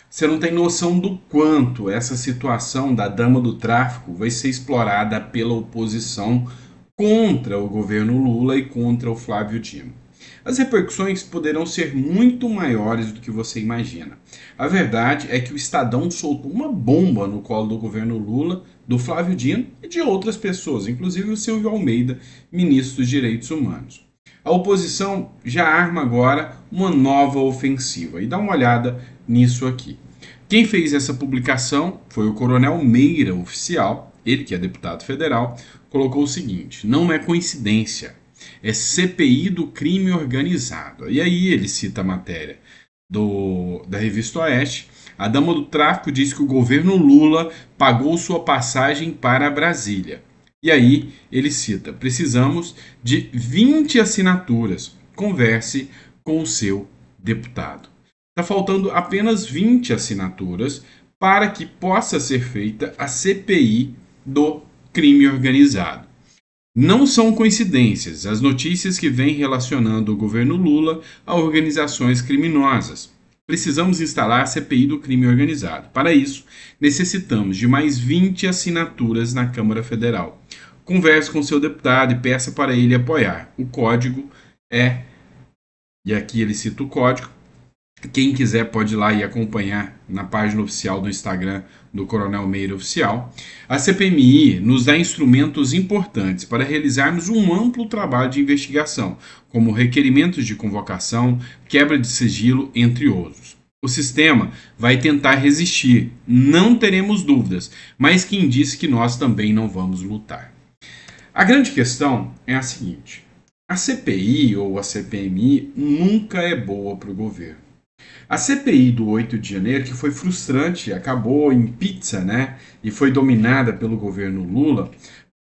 Você não tem noção do quanto essa situação da dama do tráfico vai ser explorada pela oposição contra o governo Lula e contra o Flávio Dino. As repercussões poderão ser muito maiores do que você imagina. A verdade é que o Estadão soltou uma bomba no colo do governo Lula, do Flávio Dino e de outras pessoas, inclusive o Silvio Almeida, ministro dos Direitos Humanos. A oposição já arma agora uma nova ofensiva. E dá uma olhada nisso aqui. Quem fez essa publicação foi o Coronel Meira, oficial, ele que é deputado federal, colocou o seguinte: não é coincidência, é CPI do crime organizado. E aí ele cita a matéria da revista Oeste. A dama do tráfico diz que o governo Lula pagou sua passagem para Brasília. E aí ele cita: precisamos de 20 assinaturas. Converse com o seu deputado. Está faltando apenas 20 assinaturas para que possa ser feita a CPI do crime organizado. Não são coincidências as notícias que vêm relacionando o governo Lula a organizações criminosas. Precisamos instalar a CPI do crime organizado. Para isso, necessitamos de mais 20 assinaturas na Câmara Federal. Converse com seu deputado e peça para ele apoiar. O código é, e aqui ele cita o código, quem quiser pode ir lá e acompanhar na página oficial do Instagram do Coronel Meira Oficial. A CPMI nos dá instrumentos importantes para realizarmos um amplo trabalho de investigação, como requerimentos de convocação, quebra de sigilo, entre outros. O sistema vai tentar resistir, não teremos dúvidas, mas quem disse que nós também não vamos lutar? A grande questão é a seguinte: a CPI ou a CPMI nunca é boa para o governo. A CPI do 8 de janeiro, que foi frustrante, acabou em pizza, né? E foi dominada pelo governo Lula.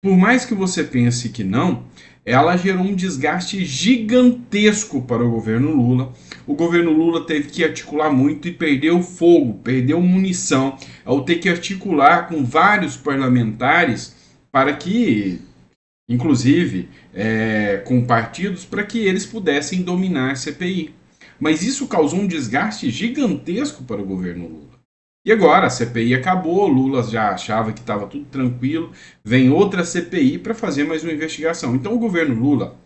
Por mais que você pense que não, ela gerou um desgaste gigantesco para o governo Lula. O governo Lula teve que articular muito e perdeu fogo, perdeu munição, ao ter que articular com vários parlamentares para que, inclusive, com partidos, para que eles pudessem dominar a CPI. Mas isso causou um desgaste gigantesco para o governo Lula. E agora a CPI acabou, Lula já achava que estava tudo tranquilo, vem outra CPI para fazer mais uma investigação. Então o governo Lula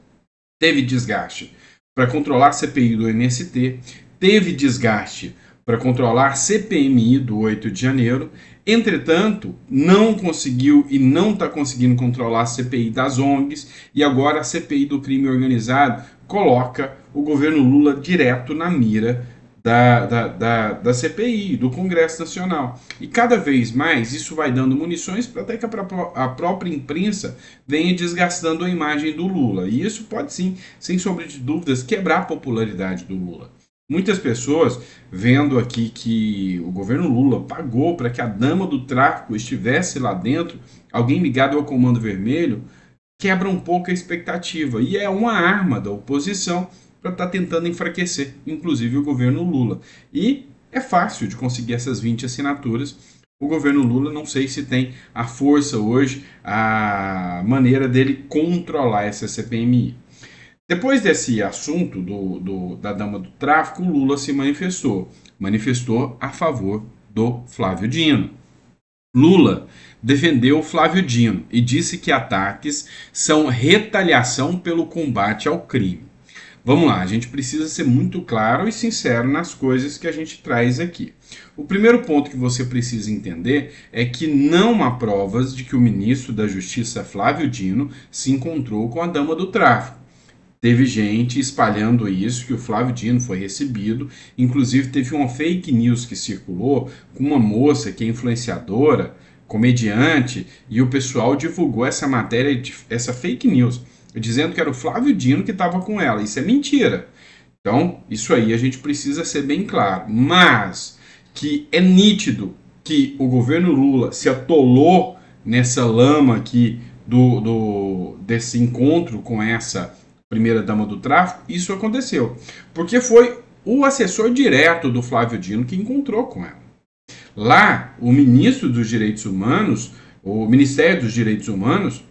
teve desgaste para controlar a CPI do MST, teve desgaste para controlar a CPMI do 8 de janeiro, entretanto, não conseguiu e não está conseguindo controlar a CPI das ONGs, e agora a CPI do crime organizado coloca o governo Lula direto na mira da CPI, do Congresso Nacional. E cada vez mais isso vai dando munições para até que a própria imprensa venha desgastando a imagem do Lula. E isso pode sim, sem sombra de dúvidas, quebrar a popularidade do Lula. Muitas pessoas vendo aqui que o governo Lula pagou para que a dama do tráfico estivesse lá dentro, alguém ligado ao Comando Vermelho, quebra um pouco a expectativa. E é uma arma da oposição para estar tentando enfraquecer, inclusive, o governo Lula. E é fácil de conseguir essas 20 assinaturas. O governo Lula, não sei se tem a força hoje, a maneira dele controlar essa CPMI. Depois desse assunto da dama do tráfico, o Lula se manifestou a favor do Flávio Dino. Lula defendeu Flávio Dino e disse que ataques são retaliação pelo combate ao crime. Vamos lá, a gente precisa ser muito claro e sincero nas coisas que a gente traz aqui. O primeiro ponto que você precisa entender é que não há provas de que o ministro da Justiça, Flávio Dino, se encontrou com a dama do tráfico. Teve gente espalhando isso, que o Flávio Dino foi recebido. Inclusive teve uma fake news que circulou com uma moça que é influenciadora, comediante, e o pessoal divulgou essa matéria, essa fake news, dizendo que era o Flávio Dino que estava com ela. Isso é mentira. Então, isso aí a gente precisa ser bem claro. Mas que é nítido que o governo Lula se atolou nessa lama aqui desse encontro com essa primeira dama do tráfico, isso aconteceu. Porque foi o assessor direto do Flávio Dino que encontrou com ela. Lá, o ministro dos Direitos Humanos, o Ministério dos Direitos Humanos,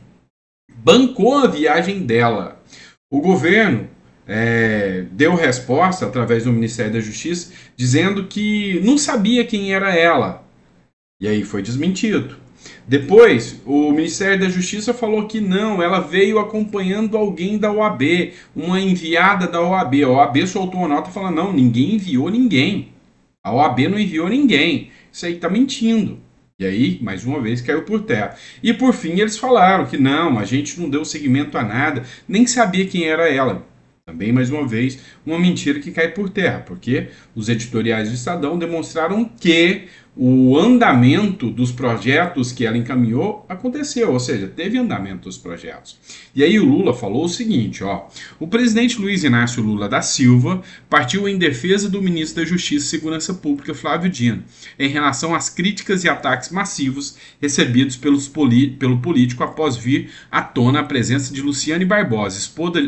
bancou a viagem dela. O governo deu resposta através do Ministério da Justiça, dizendo que não sabia quem era ela. E aí foi desmentido. Depois, o Ministério da Justiça falou que não, ela veio acompanhando alguém da OAB, uma enviada da OAB. A OAB soltou uma nota falando, não, ninguém enviou ninguém. A OAB não enviou ninguém. Isso aí está mentindo. E aí, mais uma vez, caiu por terra. E por fim, eles falaram que não, a gente não deu seguimento a nada, nem sabia quem era ela. Também, mais uma vez, uma mentira que cai por terra, porque os editoriais do Estadão demonstraram que o andamento dos projetos que ela encaminhou aconteceu, ou seja, teve andamento dos projetos. E aí o Lula falou o seguinte, ó, o presidente Luiz Inácio Lula da Silva partiu em defesa do ministro da Justiça e Segurança Pública, Flávio Dino, em relação às críticas e ataques massivos recebidos pelo político após vir à tona a presença de Luciane Barbosa,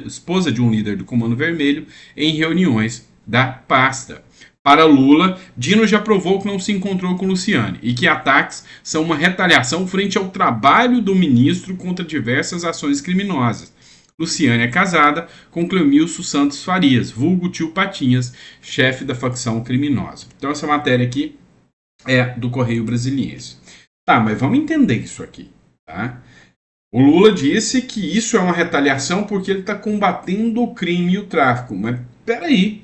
esposa de um líder do Comando Vermelho, em reuniões da pasta. Para Lula, Dino já provou que não se encontrou com Luciane e que ataques são uma retaliação frente ao trabalho do ministro contra diversas ações criminosas. Luciane é casada com Cleomilson Santos Farias, vulgo tio Patinhas, chefe da facção criminosa. Então essa matéria aqui é do Correio Brasiliense. Tá, mas vamos entender isso aqui, tá? O Lula disse que isso é uma retaliação porque ele está combatendo o crime e o tráfico. Mas peraí.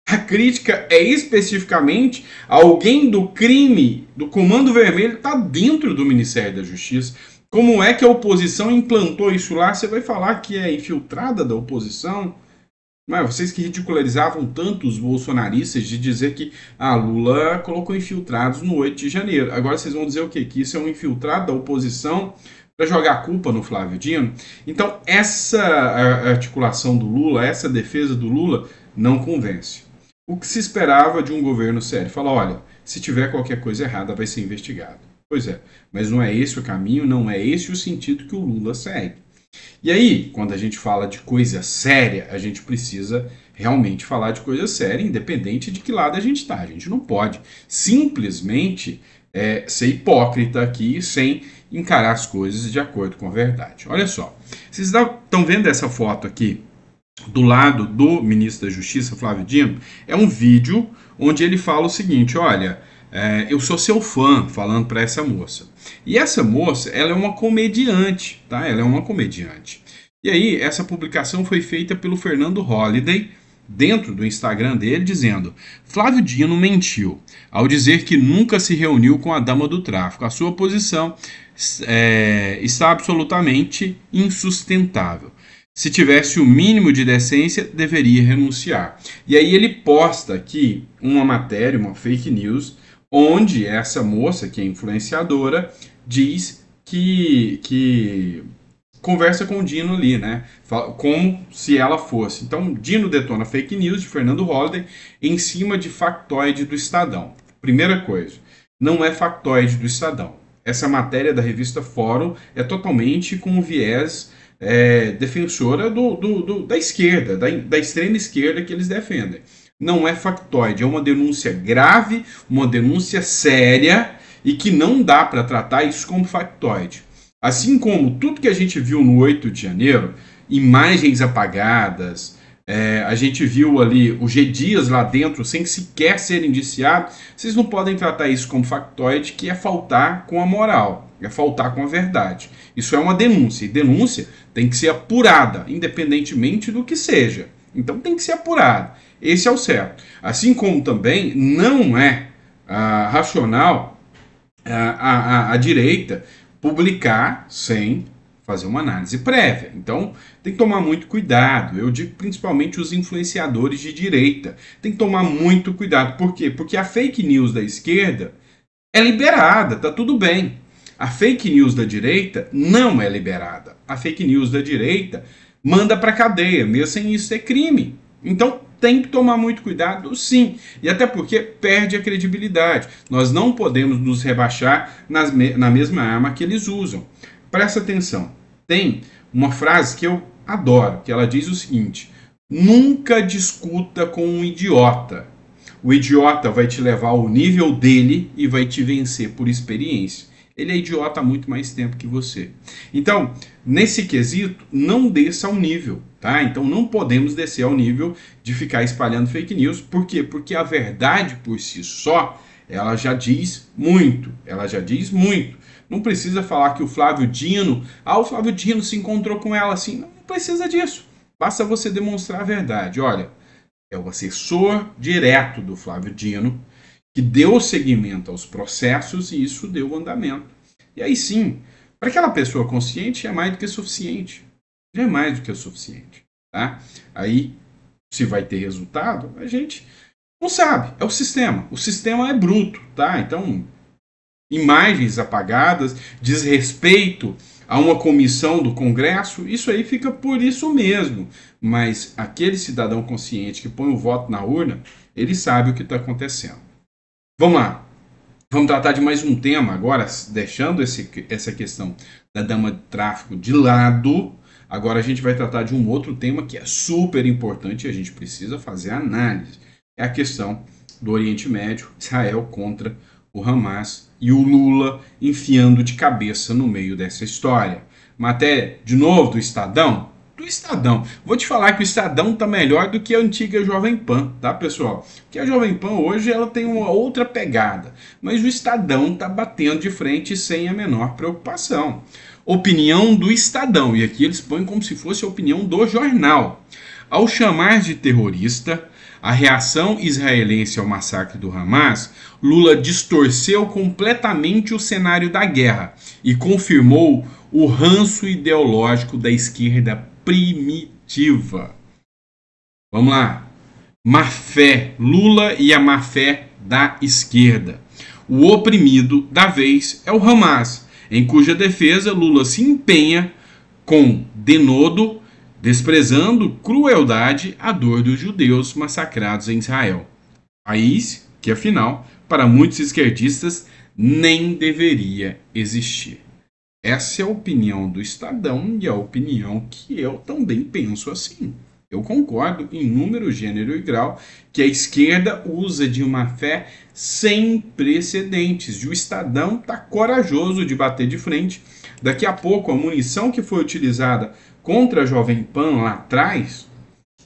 A crítica é especificamente alguém do crime, do Comando Vermelho, está dentro do Ministério da Justiça. Como é que a oposição implantou isso lá? Você vai falar que é infiltrada da oposição? Mas vocês que ridicularizavam tanto os bolsonaristas de dizer que Lula colocou infiltrados no 8 de janeiro. Agora vocês vão dizer o quê? Que isso é um infiltrado da oposição para jogar a culpa no Flávio Dino? Então essa articulação do Lula, essa defesa do Lula não convence. O que se esperava de um governo sério? Fala, olha, se tiver qualquer coisa errada vai ser investigado. Pois é, mas não é esse o caminho, não é esse o sentido que o Lula segue. E aí, quando a gente fala de coisa séria, a gente precisa realmente falar de coisa séria, independente de que lado a gente está. A gente não pode simplesmente ser hipócrita aqui sem encarar as coisas de acordo com a verdade. Olha só, vocês estão vendo essa foto aqui? Do lado do ministro da Justiça, Flávio Dino, é um vídeo onde ele fala o seguinte, olha, eu sou seu fã, falando para essa moça. E essa moça, ela é uma comediante, tá? Ela é uma comediante. E aí, essa publicação foi feita pelo Fernando Holliday, dentro do Instagram dele, dizendo, Flávio Dino mentiu ao dizer que nunca se reuniu com a dama do tráfico. A sua posição está absolutamente insustentável. Se tivesse o mínimo de decência, deveria renunciar. E aí ele posta aqui uma matéria, uma fake news, onde essa moça, que é influenciadora, diz que conversa com o Dino ali, né? Como se ela fosse. Então, Dino detona fake news de Fernando Holliday em cima de factoide do Estadão. Primeira coisa, não é factoide do Estadão. Essa matéria da revista Fórum é totalmente com viés defensora da esquerda, da extrema esquerda que eles defendem. Não é factoide, é uma denúncia grave, uma denúncia séria e que não dá para tratar isso como factoide. Assim como tudo que a gente viu no 8 de janeiro, imagens apagadas, a gente viu ali o G. Dias lá dentro sem sequer ser indiciado, vocês não podem tratar isso como factoide, que é faltar com a moral. É faltar com a verdade. Isso é uma denúncia. E denúncia tem que ser apurada, independentemente do que seja. Então tem que ser apurada. Esse é o certo. Assim como também não é racional a direita publicar sem fazer uma análise prévia. Então tem que tomar muito cuidado. Eu digo principalmente os influenciadores de direita. Tem que tomar muito cuidado. Por quê? Porque a fake news da esquerda é liberada, tá tudo bem. A fake news da direita não é liberada. A fake news da direita manda para cadeia, mesmo sem isso ser crime. Então tem que tomar muito cuidado, sim. E até porque perde a credibilidade. Nós não podemos nos rebaixar na mesma arma que eles usam. Presta atenção. Tem uma frase que eu adoro, que ela diz o seguinte: nunca discuta com um idiota. O idiota vai te levar ao nível dele e vai te vencer por experiência. ele é idiota há muito mais tempo que você. Então, nesse quesito, não desça ao nível, tá? Então não podemos descer ao nível de ficar espalhando fake news. Por quê? Porque a verdade por si só, ela já diz muito. Ela já diz muito. Não precisa falar que o Flávio Dino, o Flávio Dino se encontrou com ela assim. Não precisa disso. Basta você demonstrar a verdade. Olha, é o assessor direto do Flávio Dino que deu seguimento aos processos e isso deu andamento. E aí sim, para aquela pessoa consciente é mais do que suficiente. Já é mais do que o suficiente. Tá? Aí, se vai ter resultado, a gente não sabe. É o sistema. O sistema é bruto. Tá? Então, imagens apagadas, desrespeito a uma comissão do Congresso, isso aí fica por isso mesmo. Mas aquele cidadão consciente que põe o voto na urna, ele sabe o que está acontecendo. Vamos lá. Vamos tratar de mais um tema agora, deixando essa questão da dama de tráfico de lado. Agora a gente vai tratar de um outro tema que é super importante e a gente precisa fazer análise. É a questão do Oriente Médio, Israel contra o Hamas e o Lula enfiando de cabeça no meio dessa história. Matéria, de novo, do Estadão? Do Estadão. Vou te falar que o Estadão tá melhor do que a antiga Jovem Pan, tá, pessoal? Porque a Jovem Pan hoje ela tem uma outra pegada, mas o Estadão tá batendo de frente sem a menor preocupação. Opinião do Estadão, e aqui eles põem como se fosse a opinião do jornal. Ao chamar de terrorista a reação israelense ao massacre do Hamas, Lula distorceu completamente o cenário da guerra e confirmou o ranço ideológico da esquerda primitiva. Vamos lá. Má fé. Lula e a má fé da esquerda. O oprimido da vez é o Hamas, em cuja defesa Lula se empenha com denodo, desprezando crueldade a dor dos judeus massacrados em Israel. País que, afinal, para muitos esquerdistas, nem deveria existir. Essa é a opinião do Estadão e a opinião que eu também penso assim. Eu concordo em número, gênero e grau que a esquerda usa de uma fé sem precedentes. E o Estadão está corajoso de bater de frente. Daqui a pouco, a munição que foi utilizada contra a Jovem Pan lá atrás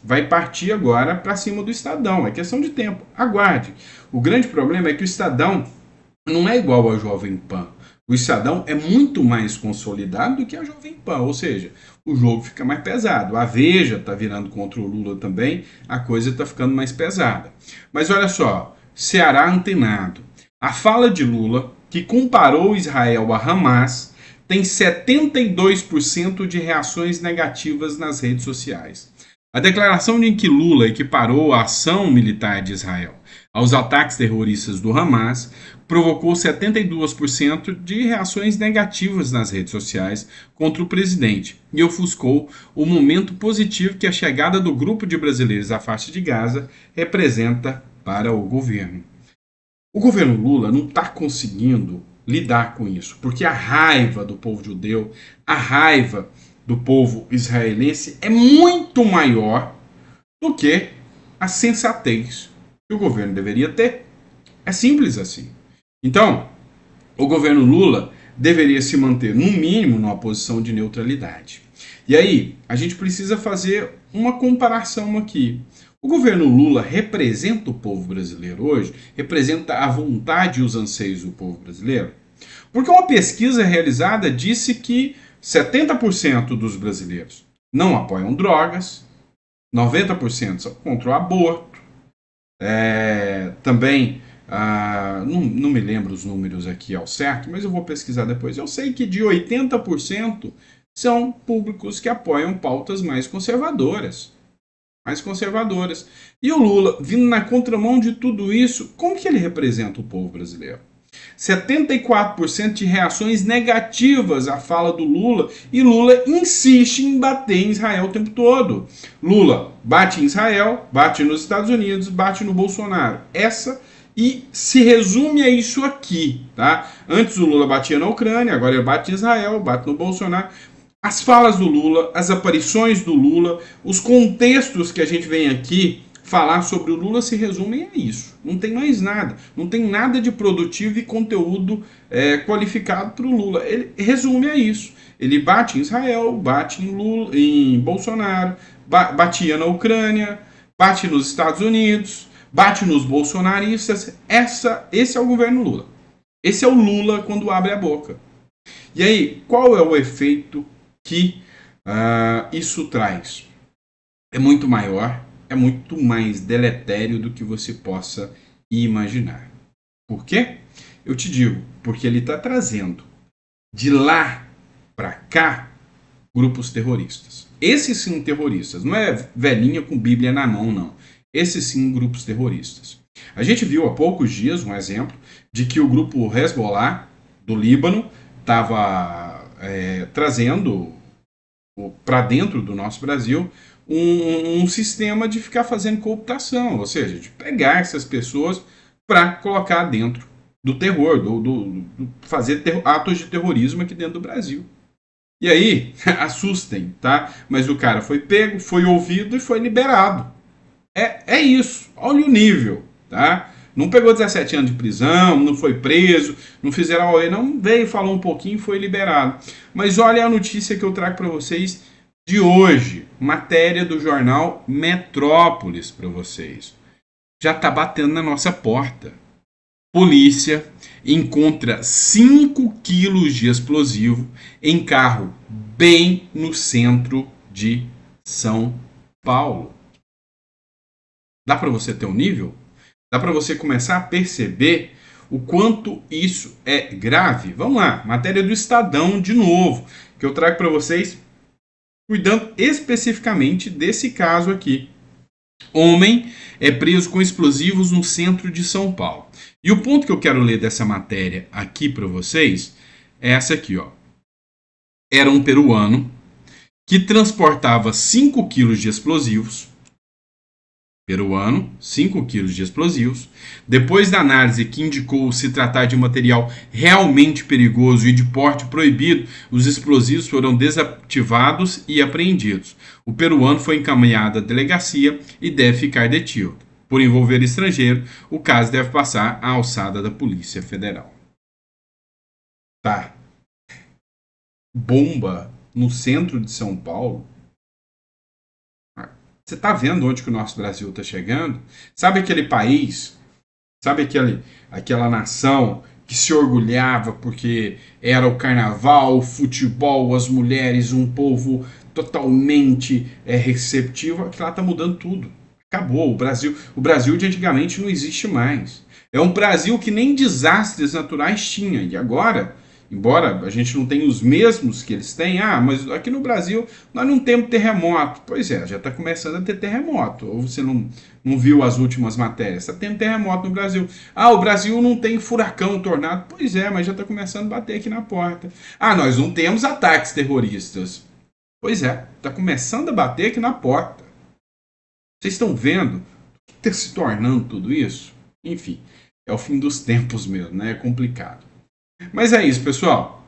vai partir agora para cima do Estadão. É questão de tempo. Aguarde. O grande problema é que o Estadão não é igual ao Jovem Pan. O Estadão é muito mais consolidado do que a Jovem Pan, ou seja, o jogo fica mais pesado. A Veja está virando contra o Lula também, a coisa está ficando mais pesada. Mas olha só, Ceará antenado. A fala de Lula, que comparou Israel a Hamas, tem 72% de reações negativas nas redes sociais. A declaração em que Lula equiparou a ação militar de Israel aos ataques terroristas do Hamas provocou 72% de reações negativas nas redes sociais contra o presidente e ofuscou o momento positivo que a chegada do grupo de brasileiros à faixa de Gaza representa para o governo. O governo Lula não está conseguindo lidar com isso, porque a raiva do povo judeu, a raiva do povo israelense é muito maior do que a sensatez que o governo deveria ter. É simples assim. Então, o governo Lula deveria se manter, no mínimo, numa posição de neutralidade. E aí, a gente precisa fazer uma comparação aqui. O governo Lula representa o povo brasileiro hoje? Representa a vontade e os anseios do povo brasileiro? Porque uma pesquisa realizada disse que 70% dos brasileiros não apoiam drogas, 90% são contra o aborto, também, não me lembro os números aqui ao certo, mas eu vou pesquisar depois. Eu sei que de 80% são públicos que apoiam pautas mais conservadoras. E o Lula, vindo na contramão de tudo isso, como que ele representa o povo brasileiro? 74% de reações negativas à fala do Lula, e Lula insiste em bater em Israel o tempo todo. Lula bate em Israel, bate nos Estados Unidos, bate no Bolsonaro. E se resume a isso aqui, tá? Antes o Lula batia na Ucrânia, agora ele bate em Israel, bate no Bolsonaro. As falas do Lula, as aparições do Lula, os contextos que a gente vem aqui falar sobre o Lula se resume a isso. Não tem mais nada. Não tem nada de produtivo e conteúdo qualificado para o Lula. Ele resume a isso. Ele bate em Israel, bate em Lula, em Bolsonaro, batia na Ucrânia, bate nos Estados Unidos, bate nos bolsonaristas. Esse é o governo Lula. Esse é o Lula quando abre a boca. E aí, qual é o efeito que isso traz? É muito maior, é muito mais deletério do que você possa imaginar. Por quê? Eu te digo, porque ele está trazendo de lá para cá grupos terroristas. Esses sim terroristas, não é velhinha com Bíblia na mão, não. Esses sim grupos terroristas. A gente viu há poucos dias um exemplo de que o grupo Hezbollah do Líbano estava trazendo para dentro do nosso Brasil um sistema de ficar fazendo cooptação, ou seja, de pegar essas pessoas para colocar dentro do terror, fazer atos de terrorismo aqui dentro do Brasil. E aí, assustem, tá? Mas o cara foi pego, foi ouvido e foi liberado. É isso, olha o nível, tá? Não pegou 17 anos de prisão, não foi preso, não fizeram a OE, não veio, falou um pouquinho e foi liberado. Mas olha a notícia que eu trago para vocês de hoje, matéria do jornal Metrópolis para vocês. Já está batendo na nossa porta. Polícia encontra 5 quilos de explosivo em carro bem no centro de São Paulo. Dá para você ter um nível? Dá para você começar a perceber o quanto isso é grave? Vamos lá, matéria do Estadão de novo, que eu trago para vocês, cuidando especificamente desse caso aqui. Homem é preso com explosivos no centro de São Paulo. E o ponto que eu quero ler dessa matéria aqui para vocês é essa aqui, ó. Era um peruano que transportava 5 quilos de explosivos. Peruano, 5 quilos de explosivos. Depois da análise que indicou se tratar de material realmente perigoso e de porte proibido, os explosivos foram desativados e apreendidos. O peruano foi encaminhado à delegacia e deve ficar detido. Por envolver estrangeiro, o caso deve passar à alçada da Polícia Federal. Tá. Bomba no centro de São Paulo. Você está vendo onde que o nosso Brasil está chegando? Sabe aquele país, sabe aquela nação que se orgulhava porque era o carnaval, o futebol, as mulheres, um povo totalmente receptivo? Aquilo lá está mudando tudo. Acabou. O Brasil de antigamente não existe mais. É um Brasil que nem desastres naturais tinha. E agora, embora a gente não tenha os mesmos que eles têm, mas aqui no Brasil nós não temos terremoto. Pois é, já está começando a ter terremoto. Ou você não viu as últimas matérias? Está tendo terremoto no Brasil. O Brasil não tem furacão, tornado. Pois é, mas já está começando a bater aqui na porta. Nós não temos ataques terroristas. Pois é, está começando a bater aqui na porta. Vocês estão vendo o que está se tornando tudo isso? Enfim, é o fim dos tempos mesmo, né? É complicado. Mas é isso, pessoal.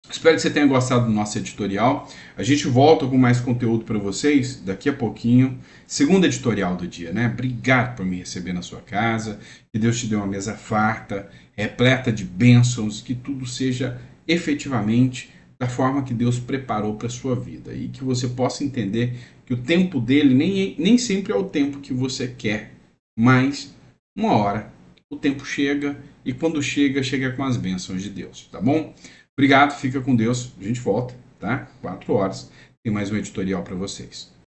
Espero que você tenha gostado do nosso editorial. A gente volta com mais conteúdo para vocês daqui a pouquinho. Segundo editorial do dia, né? Obrigado por me receber na sua casa. Que Deus te dê uma mesa farta, repleta de bênçãos, que tudo seja efetivamente da forma que Deus preparou para a sua vida. E que você possa entender que o tempo dele nem sempre é o tempo que você quer. Mas, uma hora, o tempo chega. E quando chega com as bênçãos de Deus, tá bom? Obrigado, fica com Deus. A gente volta, tá? 4 horas. Tem mais um editorial para vocês.